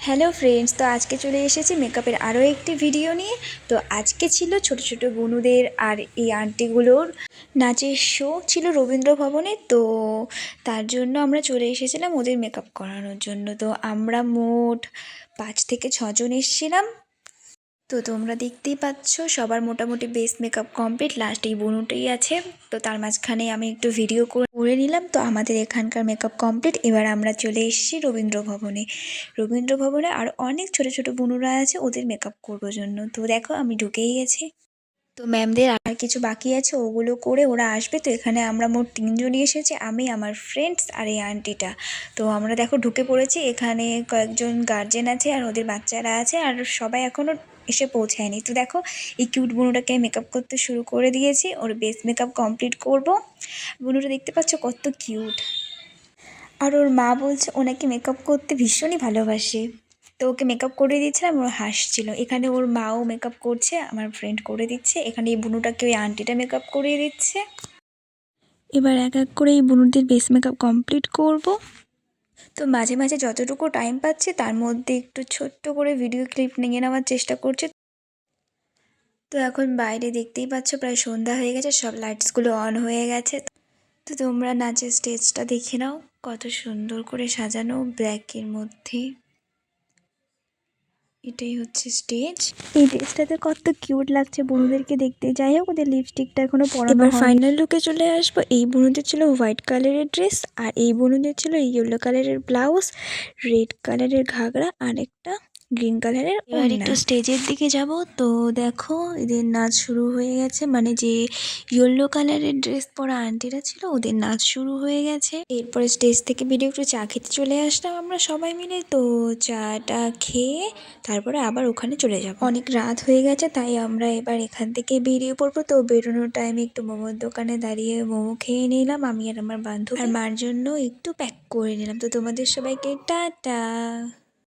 Hello friends, তো আজকে চলে এসেছি মেকআপের আরও একটি ভিডিও নিয়ে। তো আজকে ছিল ছোট ছোট বোনুদের আর এই আন্টিগুলোর নাচের শো ছিল রবীন্দ্র ভবনে। তো তার জন্য আমরা চলে এসেছিলাম ওদের মেকআপ করানোর জন্য। তো আমরা মোট 5 থেকে 6 জন এসেছিলাম। তো তোমরা দেখতেই পাচ্ছ সবার মোটামুটি বেস মেকআপ কমপ্লিট, লাস্ট এই বোনুটাই আছে। তো তার মাঝখানে আমি একটু ভিডিও করে নিলাম। তো আমাদের এখানকার মেকআপ কমপ্লিট। এবার আমরা চলে এসেছি রবীন্দ্র ভবনে আর অনেক ছোট ছোট বোনুরা আছে, ওদের মেকআপ করবার জন্য। তো দেখো আমি ঢুকেই গেছি। তো ম্যামদের আর কিছু বাকি আছে, ওগুলো করে ওরা আসবে। তো এখানে আমরা মোট 3জনই এসেছি, আমি, আমার ফ্রেন্ডস আর এই আন্টিটা। তো আমরা দেখো ঢুকে পড়েছি। এখানে কয়েকজন গার্জেন আছে আর ওদের বাচ্চারা আছে, আর সবাই এখনও এসে পৌঁছায়নি। তো দেখো এই কিউট বুনুটাকে মেকআপ করতে শুরু করে দিয়েছি, ওর বেস মেকআপ কমপ্লিট করব। বুনুটা দেখতে পাচ্ছ কত কিউট। আর ওর মা বলছে ওনাকে মেকআপ করতে ভীষণই ভালোবাসে। তো ওকে মেকআপ করে দিচ্ছিলাম, ওর হাসছিল। এখানে ওর মাও মেকআপ করছে, আমার ফ্রেন্ড করে দিচ্ছে। এখানে এই বুনুটাকে ওই আন্টিটা মেকআপ করিয়ে দিচ্ছে। এবার এক এক করে এই বুনুদের বেস মেকআপ কমপ্লিট করব। তো মাঝে মাঝে যতটুকু টাইম পাচ্ছি তার মধ্যে একটু ছোট্ট করে ভিডিও ক্লিপ নিয়ে নেওয়ার চেষ্টা করছি। তো এখন বাইরে দেখতেই পাচ্ছ প্রায় সন্ধ্যা হয়ে গেছে, সব লাইটসগুলো অন হয়ে গেছে। তো তোমরা নাচের স্টেজটা দেখে নাও, কত সুন্দর করে সাজানো ব্ল্যাকের মধ্যে। এটাই হচ্ছে স্টেজ। এই ড্রেসটাতে কত কিউট লাগছে বুনুদেরকে দেখতে। যাই হোক, ওদের লিপস্টিকটা এখনো পরানো হয়নি। এবার ফাইনাল লুকে চলে আসবো। এই বুনুদের ছিল হোয়াইট কালারের ড্রেস, আর এই বুনুদের ছিল ইয়েলো কালারের ব্লাউজ, রেড কালারের ঘাগরা আর একটা গ্রিন কালারের। এবার একটু স্টেজের দিকে যাব। তো দেখো এদের নাচ শুরু হয়ে গেছে, মানে যে ইয়েলো কালারের ড্রেস পরা আন্টিরা ছিল ওদের নাচ শুরু হয়ে গেছে। এরপরে স্টেজ থেকে বেরিয়ে একটু চা খেতে চলে আসলাম আমরা সবাই মিলে। তো চাটা খেয়ে তারপরে আবার ওখানে চলে যাব। অনেক রাত হয়ে গেছে, তাই আমরা এবার এখান থেকে বেরিয়ে পড়বো। তো বেরোনোর টাইমে একটু মোমোর দোকানে দাঁড়িয়ে মোমো খেয়ে নিলাম আমি আর আমার বান্ধবী, আর মার জন্য একটু প্যাক করে নিলাম। তো তোমাদের সবাইকে টাটা।